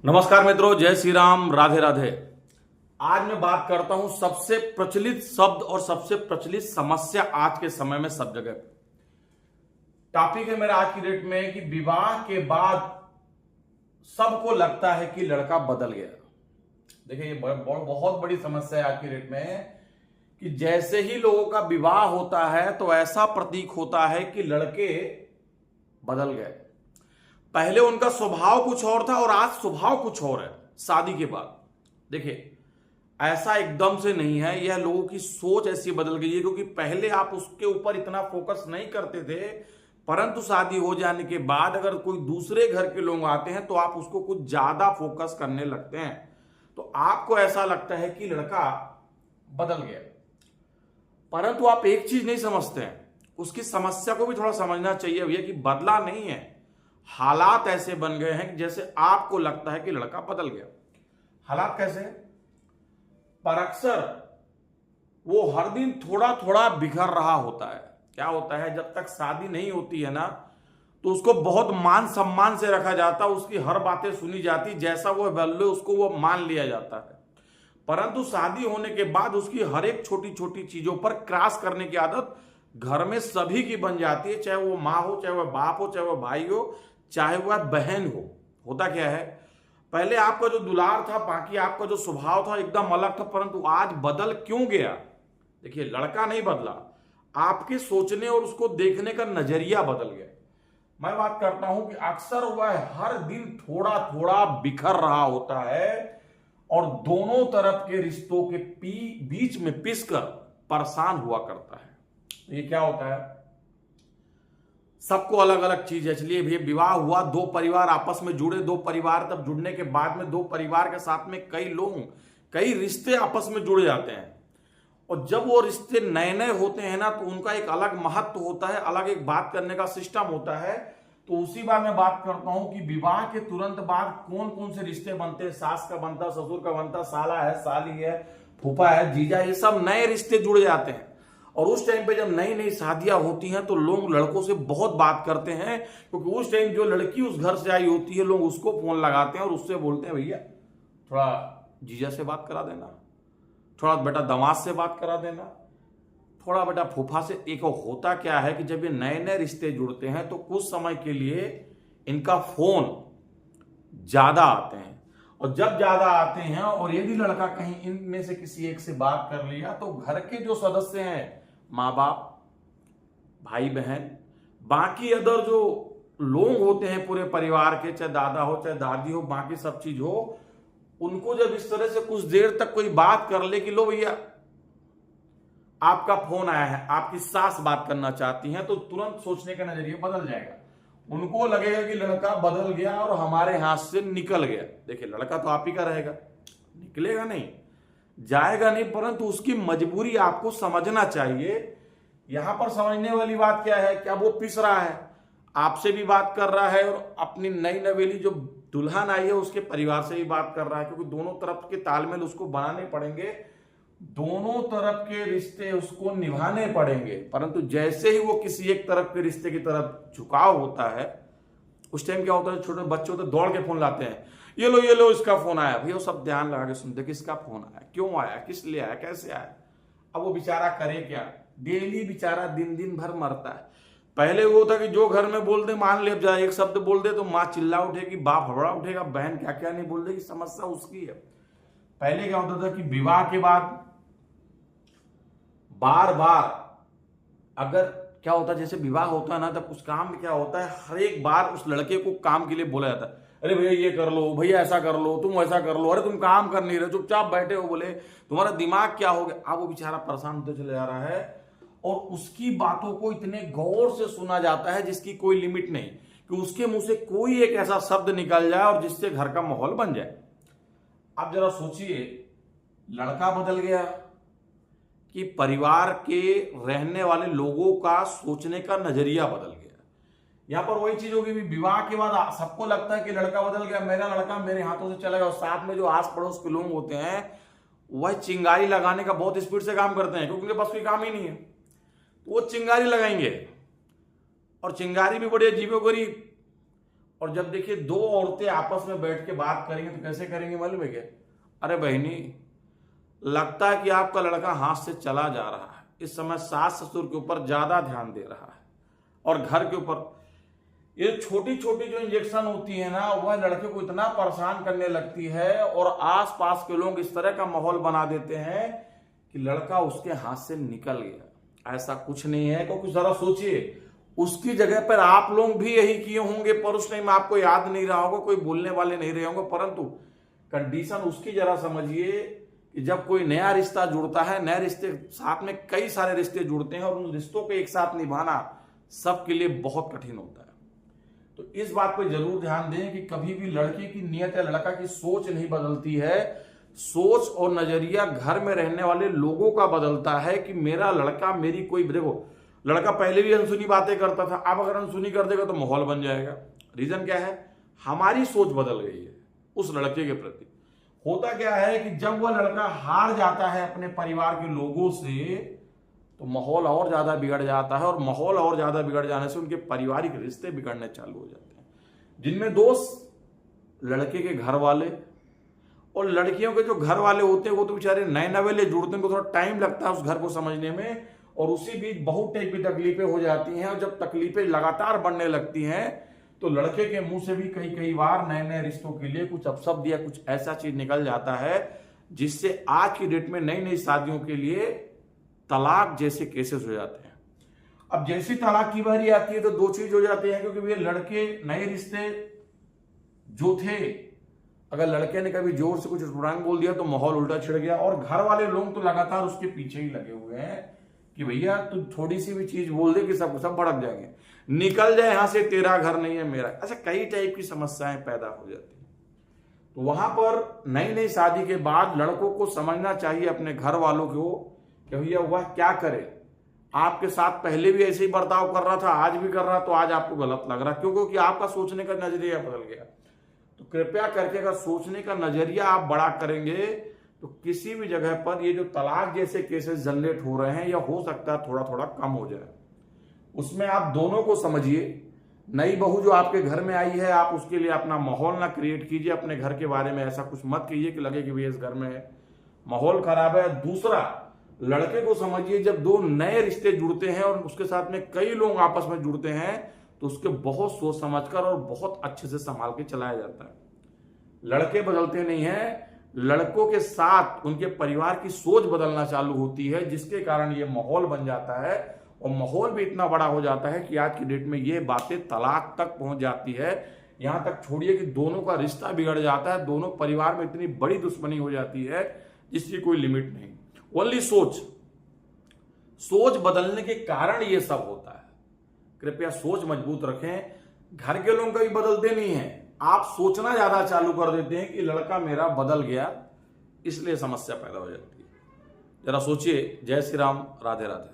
नमस्कार मित्रों, जय श्री राम, राधे राधे। आज मैं बात करता हूं सबसे प्रचलित शब्द और सबसे प्रचलित समस्या आज के समय में सब जगह। टॉपिक है मेरा आज की डेट में कि विवाह के बाद सबको लगता है कि लड़का बदल गया। देखिए, ये बहुत बड़ी समस्या है आज की डेट में कि जैसे ही लोगों का विवाह होता है तो ऐसा प्रतीक होता है कि लड़के बदल गए। पहले उनका स्वभाव कुछ और था और आज स्वभाव कुछ और है शादी के बाद। देखिए, ऐसा एकदम से नहीं है, यह लोगों की सोच ऐसी बदल गई है क्योंकि पहले आप उसके ऊपर इतना फोकस नहीं करते थे, परंतु शादी हो जाने के बाद अगर कोई दूसरे घर के लोग आते हैं तो आप उसको कुछ ज्यादा फोकस करने लगते हैं, तो आपको ऐसा लगता है कि लड़का बदल गया। परंतु आप एक चीज नहीं समझते हैं, उसकी समस्या को भी थोड़ा समझना चाहिए भैया कि बदला नहीं है, हालात ऐसे बन गए हैं कि जैसे आपको लगता है कि लड़का बदल गया। हालात कैसे? पर अक्सर वो हर दिन थोड़ा थोड़ा बिखर रहा होता है। क्या होता है, जब तक शादी नहीं होती है ना तो उसको बहुत मान सम्मान से रखा जाता है, उसकी हर बातें सुनी जाती, जैसा वो बोले उसको वो मान लिया जाता है। परंतु शादी होने के बाद उसकी हर एक छोटी छोटी चीजों पर क्रॉस करने की आदत घर में सभी की बन जाती है, चाहे वो माँ हो, चाहे वह बाप हो, चाहे वह भाई हो, चाहे वह बहन हो। होता क्या है, पहले आपका जो दुलार था, बाकी आपका जो स्वभाव था एकदम अलग था, परंतु आज बदल क्यों गया? देखिए, लड़का नहीं बदला, आपके सोचने और उसको देखने का नजरिया बदल गया। मैं बात करता हूं कि अक्सर वह हर दिन थोड़ा थोड़ा बिखर रहा होता है और दोनों तरफ के रिश्तों के बीच में पिसकर परेशान हुआ करता है। ये क्या होता है, सबको अलग अलग चीज है। चलिए भी विवाह हुआ, दो परिवार आपस में जुड़े, दो परिवार तब जुड़ने के बाद में दो परिवार के साथ में कई लोग, कई रिश्ते आपस में जुड़ जाते हैं। और जब वो रिश्ते नए नए होते हैं ना तो उनका एक अलग महत्व होता है, अलग एक बात करने का सिस्टम होता है। तो उसी बार मैं बात करता हूं कि विवाह के तुरंत बाद कौन कौन से रिश्ते बनते हैं। सास का बनता, ससुर का बनता, साला है, साली है, फूफा है, जीजा, ये सब नए रिश्ते जुड़ जाते हैं। और उस टाइम पे जब नई नई शादियां होती हैं तो लोग लड़कों से बहुत बात करते हैं, क्योंकि उस टाइम जो लड़की उस घर से आई होती है, लोग उसको फोन लगाते हैं और उससे बोलते हैं, भैया थोड़ा जीजा से बात करा देना, थोड़ा बेटा दामाद से बात करा देना, थोड़ा बेटा फूफा से। एक होता क्या है कि जब ये नए नए रिश्ते जुड़ते हैं तो कुछ समय के लिए इनका फोन ज्यादा आते हैं, और जब ज्यादा आते हैं और यदि लड़का कहीं इनमें से किसी एक से बात कर लिया तो घर के जो सदस्य हैं, माँ बाप, भाई बहन, बाकी अदर जो लोग होते हैं पूरे परिवार के, चाहे दादा हो चाहे दादी हो, बाकी सब चीज हो, उनको जब इस तरह से कुछ देर तक कोई बात कर ले कि लो भैया आपका फोन आया है, आपकी सास बात करना चाहती हैं, तो तुरंत सोचने का नजरिया बदल जाएगा। उनको लगेगा कि लड़का बदल गया और हमारे हाथ से निकल गया। देखिए, लड़का तो आप ही का रहेगा, निकलेगा नहीं, जाएगा नहीं, परंतु उसकी मजबूरी आपको समझना चाहिए। यहां पर समझने वाली बात क्या है, क्या वो पिस रहा है, आपसे भी बात कर रहा है और अपनी नई नवेली जो दुल्हन आई है उसके परिवार से भी बात कर रहा है, क्योंकि दोनों तरफ के तालमेल उसको बनाने पड़ेंगे, दोनों तरफ के रिश्ते उसको निभाने पड़ेंगे। परंतु जैसे ही वो किसी एक तरफ के रिश्ते की तरफ झुकाव होता है, उस टाइम क्या होता है, छोटे बच्चे होते दौड़ के फोन लाते हैं, ये लो इसका फोन आया। भैया वो सब ध्यान लगा के सुनते, किसका फोन आया, क्यों आया, किस लिए आया, कैसे आया। अब वो बेचारा करे क्या, डेली बेचारा दिन दिन भर मरता है। पहले वो था कि जो घर में बोल दे, मान ले अब एक शब्द बोल दे तो माँ चिल्ला उठेगी, बाप हबड़ा उठेगा, बहन क्या क्या नहीं बोल देगी, समस्या उसकी है। पहले क्या होता था कि विवाह के बाद बार बार अगर क्या होता है, जैसे विवाह होता है ना तब उस काम में क्या होता है, हर एक बार उस लड़के को काम के लिए बोला जाता है, अरे भैया ये कर लो, भैया ऐसा कर लो, तुम ऐसा कर लो, अरे तुम काम कर नहीं रहे, चुपचाप बैठे हो, बोले तुम्हारा दिमाग क्या हो गया। अब वो बेचारा परेशान होते चले जा रहा है और उसकी बातों को इतने गौर से सुना जाता है जिसकी कोई लिमिट नहीं, कि उसके मुंह से कोई एक ऐसा शब्द निकल जाए और जिससे घर का माहौल बन जाए। अब जरा सोचिए, लड़का बदल गया कि परिवार के रहने वाले लोगों का सोचने का नजरिया बदल गया। यहां पर वही चीज होगी, विवाह के बाद सबको लगता है कि लड़का बदल गया, मेरा लड़का मेरे हाथों से चला गया। और साथ में जो आस पड़ोस के लोग होते हैं वह चिंगारी लगाने का बहुत स्पीड से काम करते हैं, क्योंकि उनके पास कोई काम ही नहीं है, तो वो चिंगारी लगाएंगे। और चिंगारी भी बड़ी अजीबोगरीब और जब देखिए दो औरतें आपस में बैठ के बात करेंगे तो कैसे करेंगे मालूम है क्या? अरे बहनी, लगता है कि आपका लड़का हाथ से चला जा रहा है, इस समय सास ससुर के ऊपर ज्यादा ध्यान दे रहा है और घर के ऊपर। ये छोटी छोटी जो इंजेक्शन होती है ना, वह लड़के को इतना परेशान करने लगती है और आसपास के लोग इस तरह का माहौल बना देते हैं कि लड़का उसके हाथ से निकल गया। ऐसा कुछ नहीं है, क्योंकि जरा सोचिए, उसकी जगह पर आप लोग भी यही किए होंगे, पर उस टाइम आपको याद नहीं रहा होगा, कोई बोलने वाले नहीं रहे होंगे, परंतु कंडीशन उसकी जरा समझिए कि जब कोई नया रिश्ता जुड़ता है, नए रिश्ते साथ में कई सारे रिश्ते जुड़ते हैं और उन रिश्तों को एक साथ निभाना सबके लिए बहुत कठिन होता है। तो इस बात पर जरूर ध्यान दें कि कभी भी लड़के की नियत या लड़का की सोच नहीं बदलती है। सोच और नजरिया घर में रहने वाले लोगों का बदलता है कि मेरा लड़का मेरी कोई, देखो लड़का पहले भी अनसुनी बातें करता था, अब अगर अनसुनी कर देगा तो माहौल बन जाएगा। रीजन क्या है? हमारी सोच बदल गई है उस लड़के के प्रति। होता क्या है कि जब वह लड़का हार जाता है अपने परिवार के लोगों से, तो माहौल और ज्यादा बिगड़ जाता है और माहौल और ज्यादा बिगड़ जाने से उनके पारिवारिक रिश्ते बिगड़ने चालू हो जाते हैं, जिनमें दोस्त लड़के के घर वाले और लड़कियों के जो घर वाले होते हैं वो तो बेचारे नए नवेले जुड़ते हैं, उनको थोड़ा टाइम लगता है उस घर को समझने में, और उसी बीच बहुत टाइप की तकलीफें हो जाती हैं। और जब तकलीफें लगातार बढ़ने लगती हैं तो लड़के के मुंह से भी कई बार नए नए रिश्तों के लिए कुछ अपशब्द या कुछ ऐसा चीज निकल जाता है जिससे आज की डेट में नई नई शादियों के लिए तलाक जैसे केसेस हो जाते हैं। अब जैसी तलाक की बारी आती है तो दो चीज हो जाती है, क्योंकि ये लड़के नए रिश्ते जो थे, अगर लड़के ने कभी जोर से कुछ रंग बोल दिया तो माहौल उल्टा छिड़ गया और घर वाले लोग तो लगातार उसके पीछे ही लगे हुए हैं कि भैया तू थोड़ी सी भी चीज बोल दे कि सब भड़क जाएंगे, निकल जाए यहां से, तेरा घर नहीं है मेरा। ऐसा कई टाइप की समस्याएं पैदा हो जाती हैं। तो वहां पर नई नई शादी के बाद लड़कों को समझना चाहिए अपने घर वालों को कि भैया वह क्या करे। आपके साथ पहले भी ऐसे ही बर्ताव कर रहा था, आज भी कर रहा, तो आज आपको गलत लग रहा, क्योंकि आपका सोचने का नजरिया बदल गया। तो कृपया करके अगर सोचने का नजरिया आप बड़ा करेंगे तो किसी भी जगह पर ये जो तलाक जैसे केसेस जनरेट हो रहे हैं, या हो सकता है थोड़ा थोड़ा कम हो जाए। उसमें आप दोनों को समझिए। नई बहू जो आपके घर में आई है, आप उसके लिए अपना माहौल ना क्रिएट कीजिए, अपने घर के बारे में ऐसा कुछ मत कीजिए कि लगे कि भैया इस घर में माहौल खराब है। दूसरा, लड़के को समझिए, जब दो नए रिश्ते जुड़ते हैं और उसके साथ में कई लोग आपस में जुड़ते हैं तो उसके बहुत सोच समझकर और बहुत अच्छे से संभाल के चलाया जाता है। लड़के बदलते नहीं हैं, लड़कों के साथ उनके परिवार की सोच बदलना चालू होती है, जिसके कारण ये माहौल बन जाता है और माहौल भी इतना बड़ा हो जाता है कि आज की डेट में ये बातें तलाक तक पहुंच जाती है। यहां तक छोड़िए कि दोनों का रिश्ता बिगड़ जाता है, दोनों परिवार में इतनी बड़ी दुश्मनी हो जाती है जिसकी कोई लिमिट नहीं। ओनली सोच बदलने के कारण ये सब होता है। कृपया सोच मजबूत रखें। घर के लोग कभी बदलते नहीं हैं, आप सोचना ज्यादा चालू कर देते हैं कि लड़का मेरा बदल गया, इसलिए समस्या पैदा हो जाती है। जरा सोचिए। जय श्री राम, राधे राधे।